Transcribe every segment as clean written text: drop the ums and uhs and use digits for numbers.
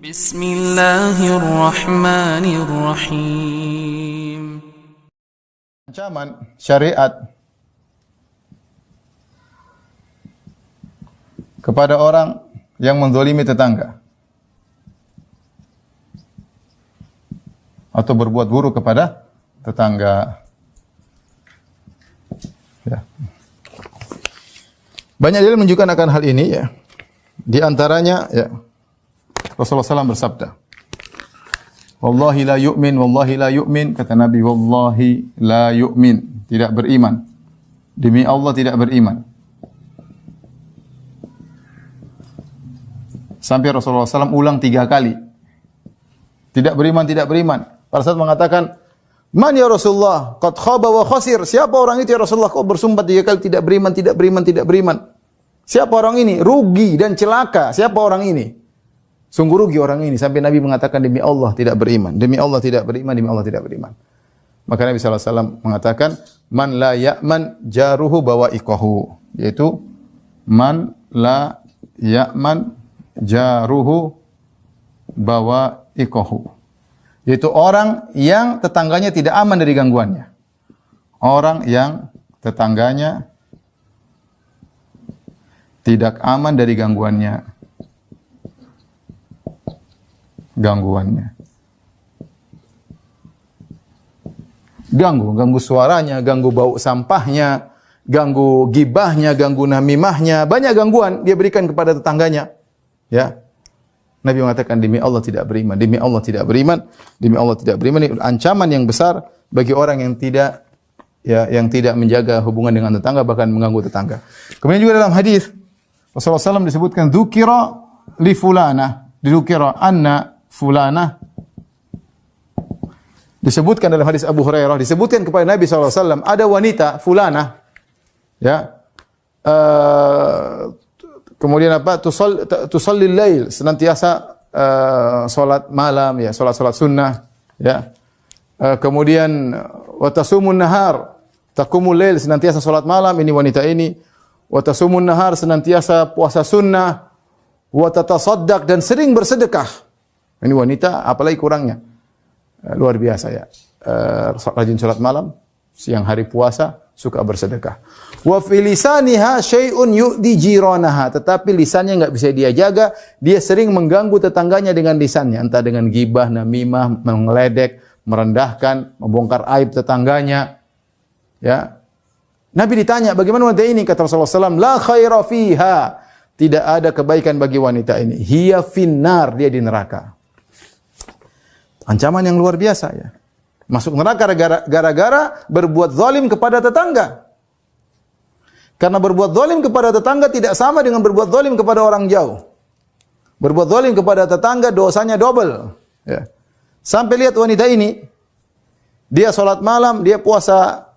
Bismillahirrahmanirrahim. Ancaman syariat kepada orang yang menzalimi tetangga atau berbuat buruk kepada tetangga. Ya. Banyak dalil menunjukkan akan hal ini ya. Di antaranya ya Rasulullah SAW bersabda, "Wallahi la yu'min, wallahi la yu'min," kata Nabi, "Wallahi la yu'min," tidak beriman. Demi Allah tidak beriman. Sampai Rasulullah SAW ulang 3 kali. Tidak beriman, tidak beriman. Pada saat mengatakan, "Man ya Rasulullah, qad khaba wa khasir." Siapa orang itu ya Rasulullah? Kau bersumpah 3 kali tidak beriman, tidak beriman, tidak beriman. Siapa orang ini? Rugi dan celaka. Siapa orang ini? Sungguh rugi orang ini. Sampai Nabi mengatakan, demi Allah tidak beriman. Demi Allah tidak beriman, demi Allah tidak beriman. Maka Nabi SAW mengatakan, "Man la ya'man jaruhu bawa'iqahu." Yaitu, man la ya'man jaruhu bawa'iqahu. Yaitu orang yang tetangganya tidak aman dari gangguannya. Orang yang tetangganya tidak aman dari gangguannya. Ganggu suaranya, ganggu bau sampahnya, ganggu gibahnya, ganggu namimahnya, banyak gangguan dia berikan kepada tetangganya. Ya. Nabi mengatakan demi Allah tidak beriman, demi Allah tidak beriman, demi Allah tidak beriman. Ini ancaman yang besar bagi orang yang tidak menjaga hubungan dengan tetangga, bahkan mengganggu tetangga. Kemudian juga dalam hadis Rasulullah SAW disebutkan dzukira li fulana, dzukira anna fulana, disebutkan dalam hadis Abu Hurairah, disebutkan kepada Nabi SAW, ada wanita fulana, ya, kemudian apa, tusallil lail, senantiasa salat malam, ya, salat sunnah, ya, kemudian wa tasumun nahar, taqumul lail, senantiasa salat malam, ini wanita ini, wa tasumun nahar, senantiasa puasa sunnah, wa tatasaddaq, dan sering bersedekah. Ini wanita, apalagi kurangnya. Luar biasa ya. Rajin salat malam, siang hari puasa, suka bersedekah. Wa fi lisaniha syai'un yu'di jiranaha, tetapi lisannya enggak bisa dia jaga, dia sering mengganggu tetangganya dengan lisannya, entah dengan gibah, namimah, mengeledek, merendahkan, membongkar aib tetangganya. Ya. Nabi ditanya, bagaimana wanita ini? Kata Rasulullah SAW, la khaira fiha, tidak ada kebaikan bagi wanita ini. Hiya finnar, dia di neraka. Ancaman yang luar biasa ya. Masuk neraka gara-gara berbuat zalim kepada tetangga. Karena berbuat zalim kepada tetangga tidak sama dengan berbuat zalim kepada orang jauh. Berbuat zalim kepada tetangga dosanya double. Ya. Sampai lihat wanita ini, dia sholat malam, dia puasa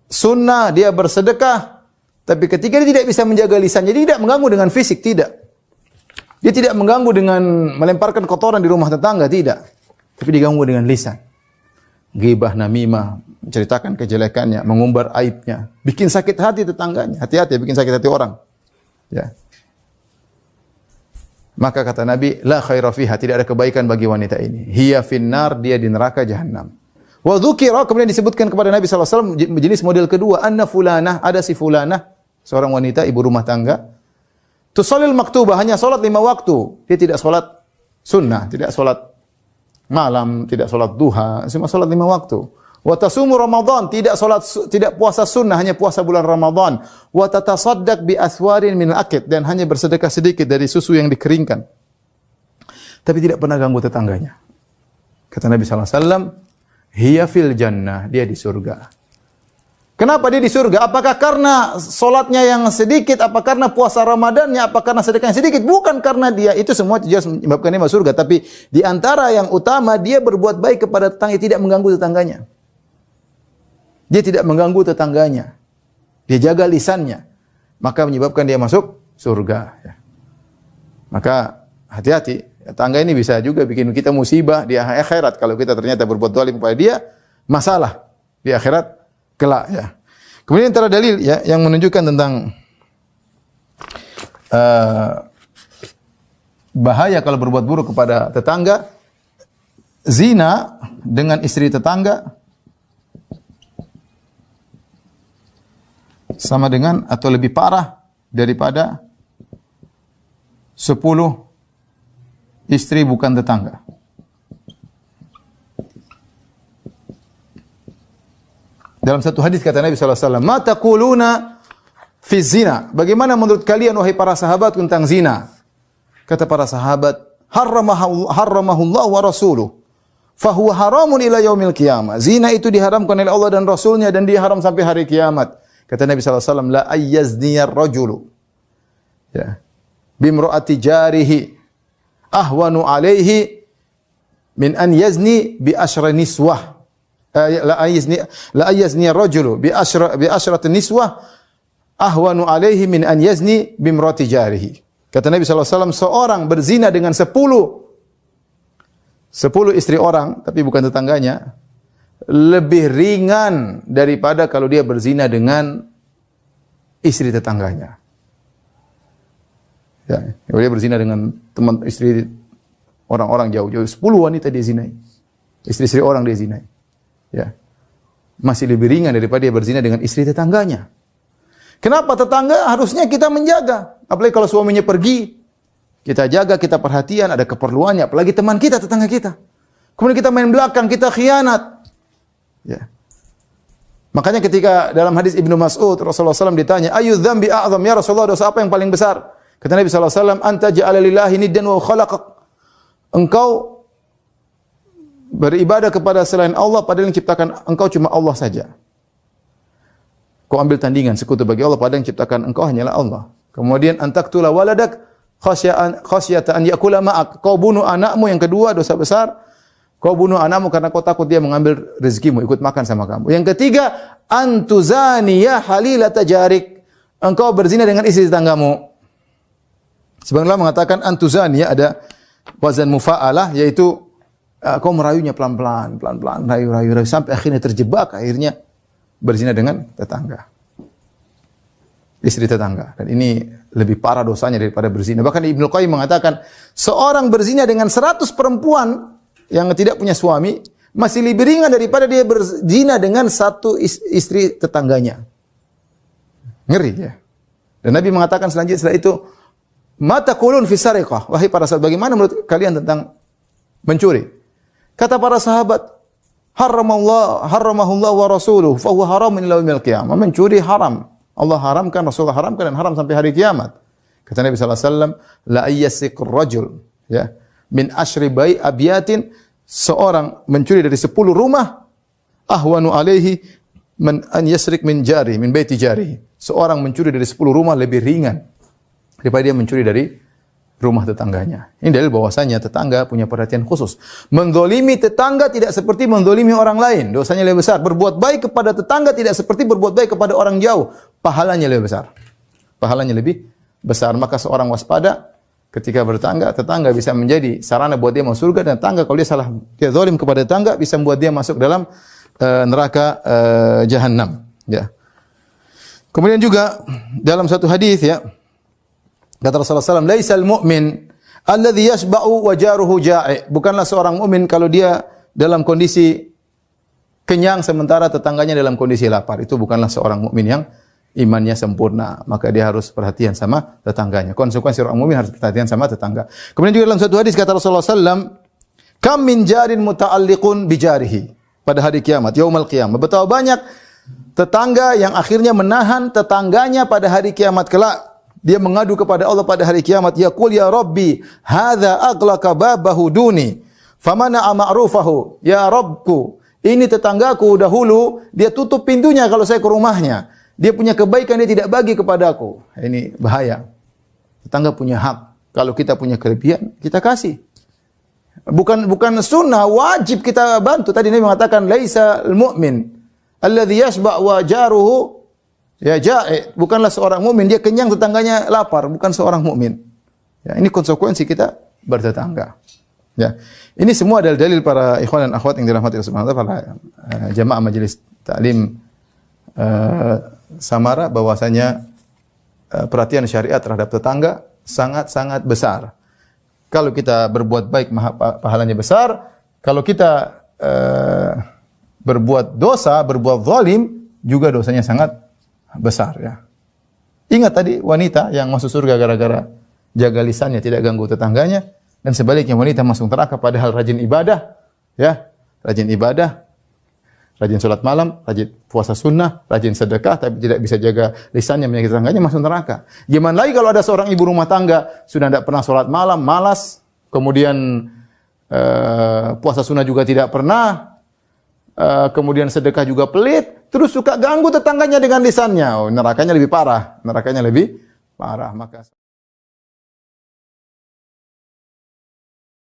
sunnah, dia bersedekah, tapi ketika dia tidak bisa menjaga lisannya, dia tidak mengganggu dengan fisik, tidak. Dia tidak mengganggu dengan melemparkan kotoran di rumah tetangga, tidak. Tapi diganggu dengan lisan. Ghibah, namimah, menceritakan kejelekannya, mengumbar aibnya, bikin sakit hati tetangganya. Hati-hati bikin sakit hati orang. Ya. Maka kata Nabi, la khaira fiha, tidak ada kebaikan bagi wanita ini. Hiya finnar, dia di neraka jahanam. Wa dzukira, kemudian disebutkan kepada Nabi SAW jenis model kedua, anna fulanah, ada si fulanah, seorang wanita, ibu rumah tangga. Tusallil maktubah, hanya salat 5 waktu. Dia tidak salat sunnah, tidak salat malam, tidak salat duha, cuma salat 5 waktu. Wa tasumu Ramadan, tidak puasa sunnah, hanya puasa bulan Ramadan. Wa tatasaddaq bi aswarin min al-aqid, dan hanya bersedekah sedikit dari susu yang dikeringkan. Tapi tidak pernah ganggu tetangganya. Kata Nabi sallallahu alaihi wasallam, hiya fil jannah, dia di surga. Kenapa dia di surga? Apakah karena solatnya yang sedikit? Apa karena puasa Ramadannya? Apa karena sedekahnya sedikit? Bukan karena dia. Itu semua jelas menyebabkan dia masuk surga. Tapi di antara yang utama, dia berbuat baik kepada tetangga, tidak mengganggu tetangganya. Dia tidak mengganggu tetangganya. Dia jaga lisannya. Maka menyebabkan dia masuk surga. Maka hati-hati. Tetangga ini bisa juga bikin kita musibah di akhirat. Kalau kita ternyata berbuat zalim kepada dia, masalah di akhirat kelak ya. Kemudian antara dalil ya yang menunjukkan tentang bahaya kalau berbuat buruk kepada tetangga. Zina dengan istri tetangga sama dengan atau lebih parah daripada 10 istri bukan tetangga. Dalam satu hadis kata Nabi sallallahu alaihi wasallam, "Ma taquluna fi zina?" Bagaimana menurut kalian wahai para sahabat tentang zina? Kata para sahabat, "Harramahullah wa rasuluh, fa huwa haramun ila yaumil qiyamah." Zina itu diharamkan oleh Allah dan Rasulnya dan dia haram sampai hari kiamat. Kata Nabi sallallahu alaihi wasallam, "La ayyazniyar rajulu." Ya. Bimra'ati jarihi ahwanu alaihi min an yazni bi asyra niswah. La ayazni ar-rajulu bi asyrati niswah ahwanu alaihi min an yazni bimrati jarihi. Kata Nabi sallallahu alaihi wasallam, seorang berzina dengan 10 istri orang tapi bukan tetangganya lebih ringan daripada kalau dia berzina dengan istri tetangganya. Ya, kalau dia berzina dengan teman istri orang-orang jauh-jauh, 10 wanita dia zinai. Istri-istri orang dia zinai. Ya. Masih lebih ringan daripada dia berzina dengan istri tetangganya. Kenapa? Tetangga harusnya kita menjaga. Apalagi kalau suaminya pergi, kita jaga, kita perhatian, ada keperluannya. Apalagi teman kita, tetangga kita. Kemudian kita main belakang, kita khianat. Ya. Makanya ketika dalam hadis Ibnu Mas'ud, Rasulullah SAW ditanya, "Ayu dzambi a'zam ya Rasulullah, dosa apa yang paling besar?" Kata Nabi SAW, "Anta ja'ala lillahi niddan wa khalaqak." Engkau beribadah kepada selain Allah padahal yang ciptakan engkau cuma Allah saja. Kau ambil tandingan sekutu bagi Allah padahal yang ciptakan engkau hanyalah Allah. Kemudian antaktula waladak khasyata an yakula ma'ak. Kau bunuh anakmu, yang kedua dosa besar. Kau bunuh anakmu karena kau takut dia mengambil rezekimu, ikut makan sama kamu. Yang ketiga, antuzaniya halilata jarik. Engkau berzina dengan istri tetanggamu. Sebagian ulama mengatakan antuzaniya ada wazan mufa'alah, yaitu kau merayunya pelan-pelan, rayu sampai akhirnya terjebak, akhirnya berzina dengan tetangga. Istri tetangga. Dan ini lebih parah dosanya daripada berzina. Bahkan Ibnu Qayyim mengatakan, seorang berzina dengan 100 perempuan yang tidak punya suami masih lebih ringan daripada dia berzina dengan satu istri tetangganya. Ngeri ya. Dan Nabi mengatakan selanjutnya setelah itu, "Mata qulun fi sariqah?" Wahai para sahabat, bagaimana menurut kalian tentang mencuri? Kata para sahabat, harramahullah wa rasuluh, fa huwa haramun ila yaumil qiyamah. Mencuri haram. Allah haramkan, Rasulullah haramkan dan haram sampai hari kiamat. Kata Nabi sallallahu alaihi wasallam, la ayyasiqur rajul, ya, min asyri bai abyatin, seorang mencuri dari 10 rumah, ahwanu alaihi man an yasrik min jari, min baiti jari. Seorang mencuri dari 10 rumah lebih ringan daripada dia mencuri dari rumah tetangganya. Ini dalil bahwasanya tetangga punya perhatian khusus. Menzalimi tetangga tidak seperti menzalimi orang lain. Dosanya lebih besar. Berbuat baik kepada tetangga tidak seperti berbuat baik kepada orang jauh. Pahalanya lebih besar. Pahalanya lebih besar. Maka seorang waspada ketika bertetangga, tetangga bisa menjadi sarana buat dia masuk surga, dan tetangga kalau dia zalim kepada tetangga bisa membuat dia masuk dalam neraka Jahannam. Ya. Kemudian juga dalam satu hadis, ya, kata Rasulullah SAW, "Laisal mu'min alladhi yashba'u wa jaruhu ja'i." Bukanlah seorang mukmin kalau dia dalam kondisi kenyang sementara tetangganya dalam kondisi lapar. Itu bukanlah seorang mukmin yang imannya sempurna. Maka dia harus perhatian sama tetangganya. Konsekuensi orang mukmin harus perhatian sama tetangga. Kemudian juga dalam satu hadis kata Rasulullah SAW, "Kam min jarin muta'alliqun bi jarihi." Pada hari kiamat, yaumul qiyamah. Betapa banyak tetangga yang akhirnya menahan tetangganya pada hari kiamat kelak. Dia mengadu kepada Allah pada hari kiamat, yaqul ya Rabbi, hadza aghlaqa babahu duni, famana'a ma'rufahu. Ya Rabbku, ini tetanggaku dahulu dia tutup pintunya kalau saya ke rumahnya. Dia punya kebaikan, dia tidak bagi kepadaku. Ini bahaya. Tetangga punya hak. Kalau kita punya kelebihan, kita kasih. Bukan sunnah, wajib kita bantu. Tadi Nabi mengatakan laisa al-mu'min alladhi yashba' wa jaruhu ya ja'i. Bukanlah seorang mukmin dia kenyang tetangganya lapar, bukan seorang mukmin. Ya, ini konsekuensi kita bertetangga. Ya. Ini semua dalil-dalil para ikhwan dan akhwat yang dirahmati Allah Subhanahu wa taala, jamaah majelis taklim Samara, bahwasanya perhatian syariat terhadap tetangga sangat-sangat besar. Kalau kita berbuat baik pahalanya besar. Kalau kita berbuat dosa, berbuat zalim, juga dosanya sangat besar ya. Ingat tadi wanita yang masuk surga gara-gara jaga lisannya, tidak ganggu tetangganya, dan sebaliknya wanita masuk neraka padahal rajin ibadah, ya, rajin ibadah, rajin sholat malam, rajin puasa sunnah, rajin sedekah, tapi tidak bisa jaga lisannya menyakiti tetangganya, masuk neraka. Gimana lagi kalau ada seorang ibu rumah tangga sudah tidak pernah sholat malam, malas, kemudian puasa sunnah juga tidak pernah, kemudian sedekah juga pelit, terus suka ganggu tetangganya dengan lisannya. Oh, nerakanya lebih parah. Nerakanya lebih parah. Maka